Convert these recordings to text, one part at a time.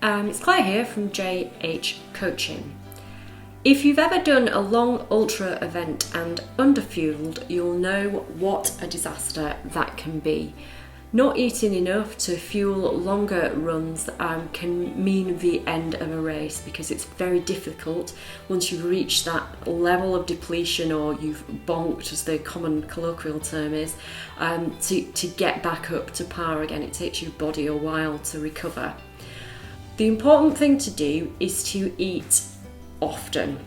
It's Claire here from JH Coaching. If you've ever done a long ultra event and underfueled, you'll know what a disaster that can be. Not eating enough to fuel longer runs can mean the end of a race, because it's very difficult once you've reached that level of depletion, or you've bonked, as the common colloquial term is, to get back up to par again. It takes your body a while to recover. The important thing to do is to eat often.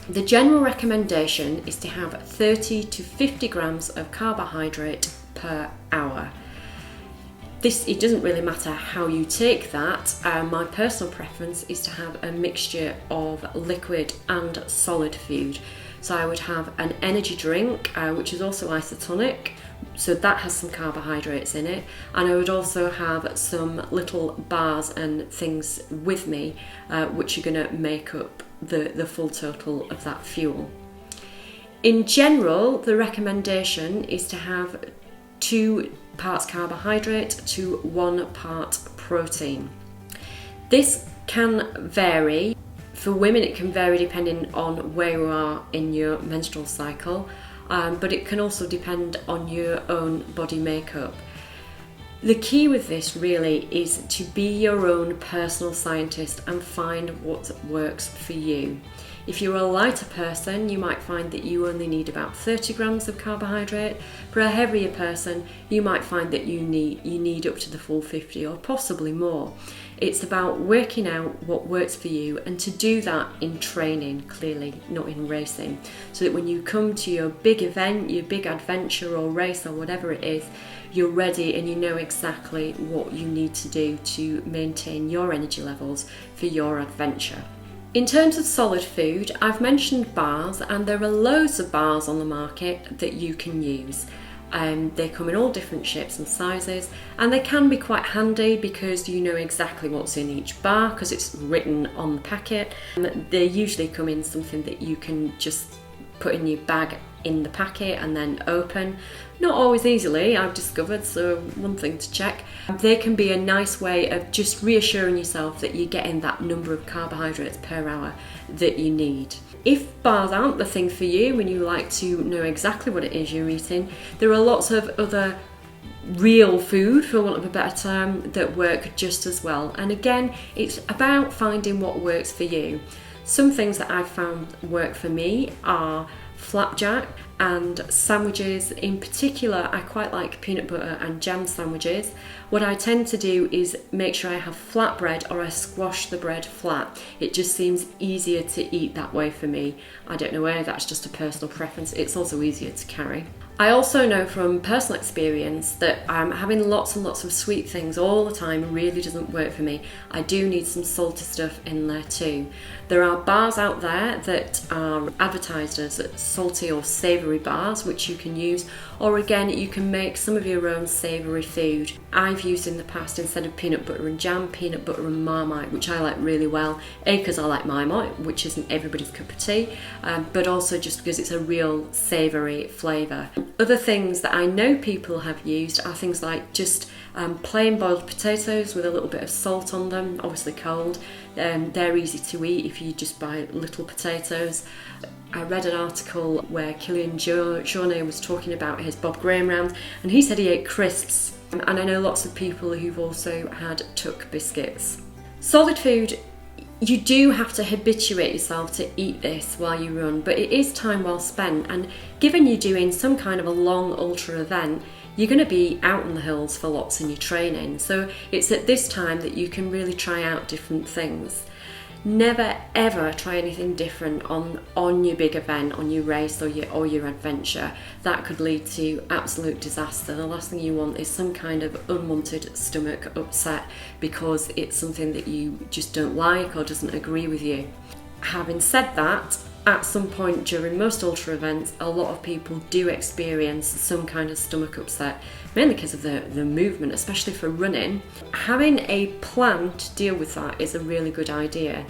The general recommendation is to have 30 to 50 grams of carbohydrate per hour. It doesn't really matter how you take that. My personal preference is to have a mixture of liquid and solid food. So I would have an energy drink, which is also isotonic, so that has some carbohydrates in it, and I would also have some little bars and things with me, which are going to make up the full total of that fuel. In general, the recommendation is to have 2 parts carbohydrate to 1 part protein. This can vary. For women, it can vary depending on where you are in your menstrual cycle, but it can also depend on your own body makeup. The key with this really is to be your own personal scientist and find what works for you. If you're a lighter person, you might find that you only need about 30 grams of carbohydrate. For a heavier person, you might find that you need up to the full 50 or possibly more. It's about working out what works for you, and to do that in training, clearly, not in racing, so that when you come to your big event, your big adventure or race or whatever it is, you're ready and you know exactly what you need to do to maintain your energy levels for your adventure. In terms of solid food, I've mentioned bars, and there are loads of bars on the market that you can use. They come in all different shapes and sizes, and they can be quite handy because you know exactly what's in each bar because it's written on the packet. They usually come in something that you can just put in your bag in the packet and then open. Not always easily, I've discovered, so one thing to check. They can be a nice way of just reassuring yourself that you're getting that number of carbohydrates per hour that you need. If bars aren't the thing for you and you like to know exactly what it is you're eating, there are lots of other real food, for want of a better term, that work just as well. And again, it's about finding what works for you. Some things that I've found work for me are flapjack and sandwiches. In particular, I quite like peanut butter and jam sandwiches. What I tend to do is make sure I have flat bread, or I squash the bread flat. It just seems easier to eat that way for me. I don't know whether that's just a personal preference. It's also easier to carry. I also know from personal experience that having lots and lots of sweet things all the time really doesn't work for me. I do need some salty stuff in there too. There are bars out there that are advertised as salty or savoury bars, which you can use, or again, you can make some of your own savoury food. I've used in the past, instead of peanut butter and jam, peanut butter and Marmite, which I like really well. Because I like Marmite, which isn't everybody's cup of tea, but also just because it's a real savoury flavour. Other things that I know people have used are things like just plain boiled potatoes with a little bit of salt on them, obviously cold. They're easy to eat if you just buy little potatoes. I read an article where Killian Jornet was talking about his Bob Graham round, and he said he ate crisps. And I know lots of people who've also had tuck biscuits. Solid food, you do have to habituate yourself to eat this while you run, but it is time well spent. And given you're doing some kind of a long ultra event, you're going to be out in the hills for lots in your training. So it's at this time that you can really try out different things. Never ever try anything different on your big event, on your race or your adventure. That could lead to absolute disaster. The last thing you want is some kind of unwanted stomach upset because it's something that you just don't like or doesn't agree with you. Having said that, at some point during most ultra events, a lot of people do experience some kind of stomach upset, mainly because of the movement, especially for running. Having a plan to deal with that is a really good idea.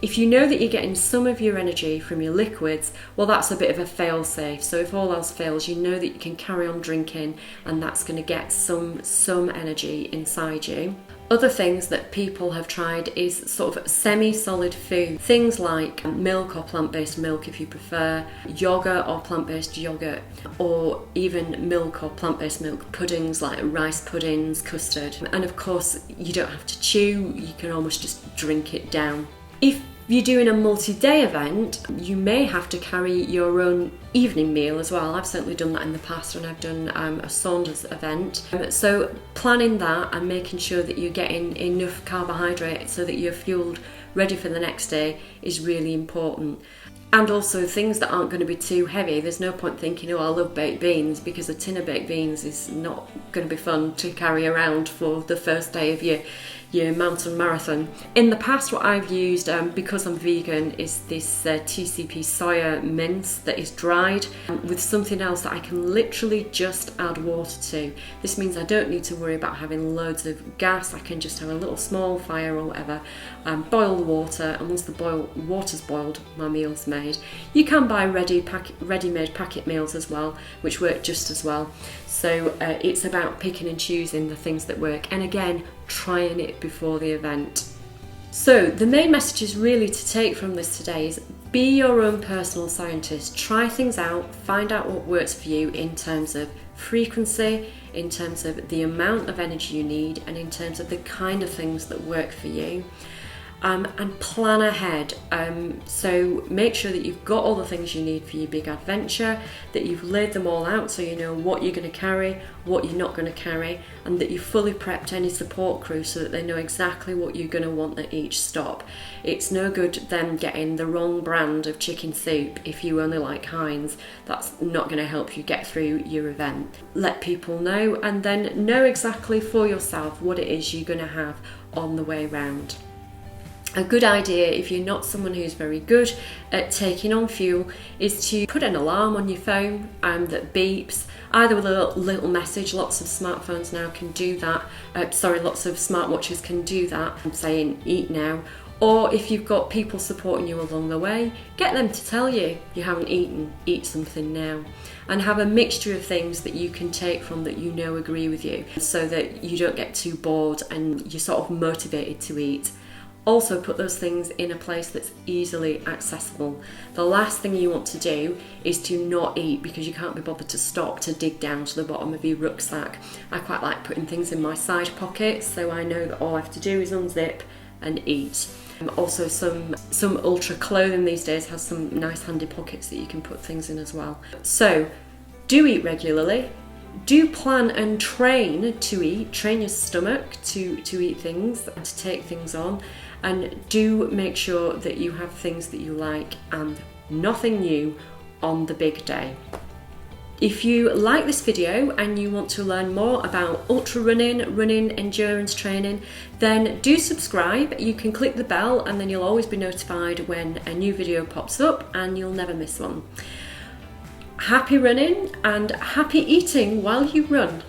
If you know that you're getting some of your energy from your liquids, well, that's a bit of a fail-safe. So if all else fails, you know that you can carry on drinking, and that's going to get some energy inside you. Other things that people have tried is sort of semi-solid food. Things like milk or plant-based milk if you prefer, yogurt or plant-based yogurt, or even milk or plant-based milk puddings like rice puddings, custard. And of course, you don't have to chew, you can almost just drink it down. If you're doing a multi-day event, you may have to carry your own evening meal as well. I've certainly done that in the past when I've done a Saunders event. So planning that and making sure that you're getting enough carbohydrate so that you're fueled, ready for the next day, is really important. And also things that aren't going to be too heavy. There's no point thinking, oh, I love baked beans, because a tin of baked beans is not going to be fun to carry around for the first day of your mountain marathon. In the past, what I've used, because I'm vegan, is this TCP soya mince that is dried with something else that I can literally just add water to. This means I don't need to worry about having loads of gas. I can just have a little small fire or whatever, boil the water, and once the water's boiled, my meal's made. You can buy ready-made packet meals as well, which work just as well. So it's about picking and choosing the things that work, and again, trying it before the event. So the main message is really to take from this today is be your own personal scientist. Try things out, find out what works for you in terms of frequency, in terms of the amount of energy you need, and in terms of the kind of things that work for you. And plan ahead. So make sure that you've got all the things you need for your big adventure, that you've laid them all out so you know what you're going to carry, what you're not going to carry, and that you've fully prepped any support crew so that they know exactly what you're going to want at each stop. It's no good them getting the wrong brand of chicken soup if you only like Heinz. That's not going to help you get through your event. Let people know, and then know exactly for yourself what it is you're going to have on the way round. A good idea, if you're not someone who's very good at taking on fuel, is to put an alarm on your phone that beeps, either with a little message. Lots of smartphones now can do that. Lots of smartwatches can do that, saying eat now. Or if you've got people supporting you along the way, get them to tell you haven't eaten, eat something now. And have a mixture of things that you can take from that you know agree with you, so that you don't get too bored and you're sort of motivated to eat. Also put those things in a place that's easily accessible. The last thing you want to do is to not eat because you can't be bothered to stop to dig down to the bottom of your rucksack. I quite like putting things in my side pockets so I know that all I have to do is unzip and eat. Also some Ultra clothing these days has some nice handy pockets that you can put things in as well. So do eat regularly. Do plan and train to eat, train your stomach to eat things and to take things on, and do make sure that you have things that you like and nothing new on the big day. If you like this video and you want to learn more about ultra running, endurance training, then do subscribe. You can click the bell and then you'll always be notified when a new video pops up and you'll never miss one. Happy running and happy eating while you run.